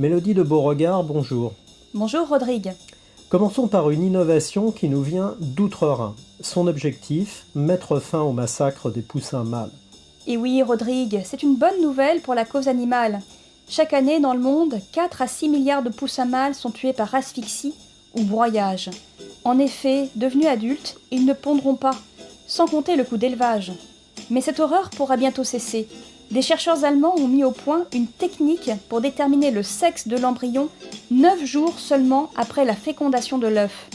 Mélodie de Beauregard, bonjour. Bonjour Rodrigue. Commençons par une innovation qui nous vient d'outre-Rhin. Son objectif, mettre fin au massacre des poussins mâles. Et oui Rodrigue, c'est une bonne nouvelle pour la cause animale. Chaque année dans le monde, 4 à 6 milliards de poussins mâles sont tués par asphyxie ou broyage. En effet, devenus adultes, ils ne pondront pas, sans compter le coût d'élevage. Mais cette horreur pourra bientôt cesser. Des chercheurs allemands ont mis au point une technique pour déterminer le sexe de l'embryon 9 jours seulement après la fécondation de l'œuf.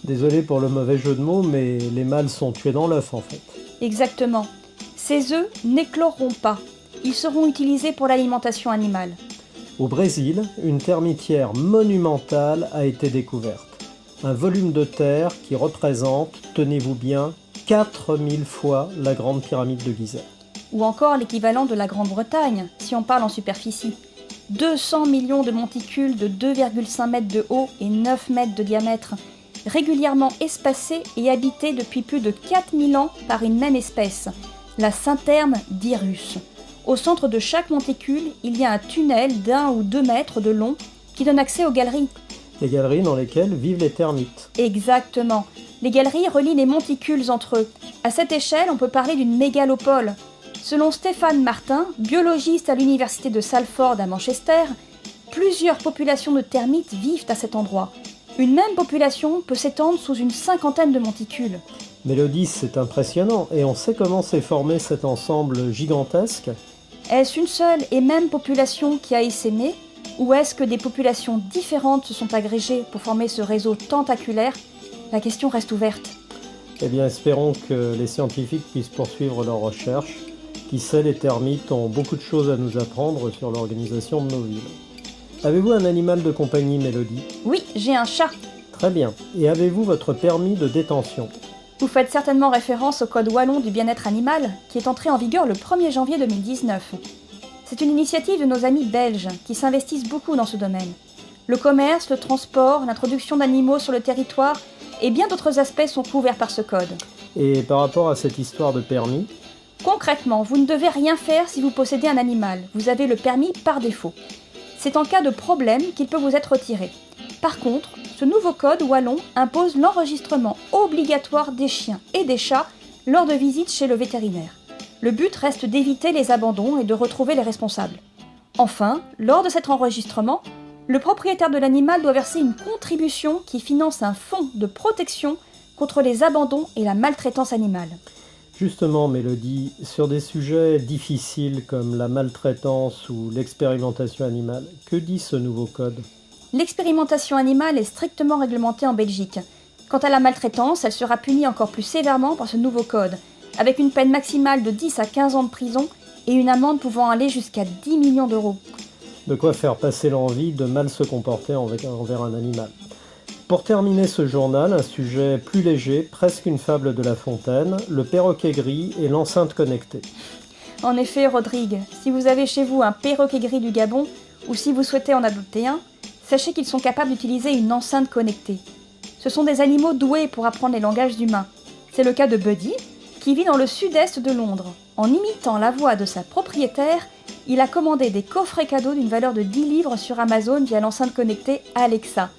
Désolé pour le mauvais jeu de mots, mais les mâles sont tués dans l'œuf en fait. Exactement. Ces œufs n'écloreront pas. Ils seront utilisés pour l'alimentation animale. Au Brésil, une termitière monumentale a été découverte. Un volume de terre qui représente, tenez-vous bien, 4000 fois la grande pyramide de Gizeh. Ou encore l'équivalent de la Grande-Bretagne, si on parle en superficie. 200 millions de monticules de 2,5 mètres de haut et 9 mètres de diamètre, régulièrement espacés et habités depuis plus de 4000 ans par une même espèce, la Synterme d'Irus. Au centre de chaque monticule, il y a un tunnel d'1 ou 2 mètres de long qui donne accès aux galeries. Les galeries dans lesquelles vivent les termites. Exactement. Les galeries relient les monticules entre eux. À cette échelle, on peut parler d'une mégalopole. Selon Stéphane Martin, biologiste à l'université de Salford à Manchester, plusieurs populations de termites vivent à cet endroit. Une même population peut s'étendre sous une 50aine de monticules. Mélodie, c'est impressionnant, et on sait comment s'est formé cet ensemble gigantesque. Est-ce une seule et même population qui a essaimé, ou est-ce que des populations différentes se sont agrégées pour former ce réseau tentaculaire? La question reste ouverte. Eh bien, espérons que les scientifiques puissent poursuivre leurs recherches. Qui sait, les termites ont beaucoup de choses à nous apprendre sur l'organisation de nos villes. Avez-vous un animal de compagnie, Mélodie? Oui, j'ai un chat. Très bien. Et avez-vous votre permis de détention? Vous faites certainement référence au Code wallon du bien-être animal, qui est entré en vigueur le 1er janvier 2019. C'est une initiative de nos amis belges, qui s'investissent beaucoup dans ce domaine. Le commerce, le transport, l'introduction d'animaux sur le territoire et bien d'autres aspects sont couverts par ce code. Et par rapport à cette histoire de permis? Concrètement, vous ne devez rien faire si vous possédez un animal. Vous avez le permis par défaut. C'est en cas de problème qu'il peut vous être retiré. Par contre, ce nouveau code wallon impose l'enregistrement obligatoire des chiens et des chats lors de visites chez le vétérinaire. Le but reste d'éviter les abandons et de retrouver les responsables. Enfin, lors de cet enregistrement, le propriétaire de l'animal doit verser une contribution qui finance un fonds de protection contre les abandons et la maltraitance animale. Justement, Mélodie, sur des sujets difficiles comme la maltraitance ou l'expérimentation animale, que dit ce nouveau code? L'expérimentation animale est strictement réglementée en Belgique. Quant à la maltraitance, elle sera punie encore plus sévèrement par ce nouveau code, avec une peine maximale de 10 à 15 ans de prison et une amende pouvant aller jusqu'à 10 millions d'euros. De quoi faire passer l'envie de mal se comporter envers un animal. Pour terminer ce journal, un sujet plus léger, presque une fable de La Fontaine, le perroquet gris et l'enceinte connectée. En effet, Rodrigue, si vous avez chez vous un perroquet gris du Gabon, ou si vous souhaitez en adopter un, sachez qu'ils sont capables d'utiliser une enceinte connectée. Ce sont des animaux doués pour apprendre les langages humains. C'est le cas de Buddy, qui vit dans le sud-est de Londres. En imitant la voix de sa propriétaire, il a commandé des coffrets cadeaux d'une valeur de 10 livres sur Amazon via l'enceinte connectée Alexa.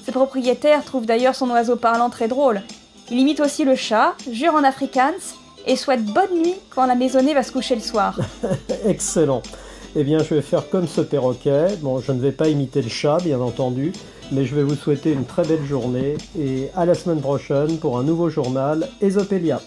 Ses propriétaires trouvent d'ailleurs son oiseau parlant très drôle. Il imite aussi le chat, jure en afrikaans et souhaite bonne nuit quand la maisonnée va se coucher le soir. Excellent. Eh bien, je vais faire comme ce perroquet. Bon, je ne vais pas imiter le chat, bien entendu, mais je vais vous souhaiter une très belle journée et à la semaine prochaine pour un nouveau journal Esopelia.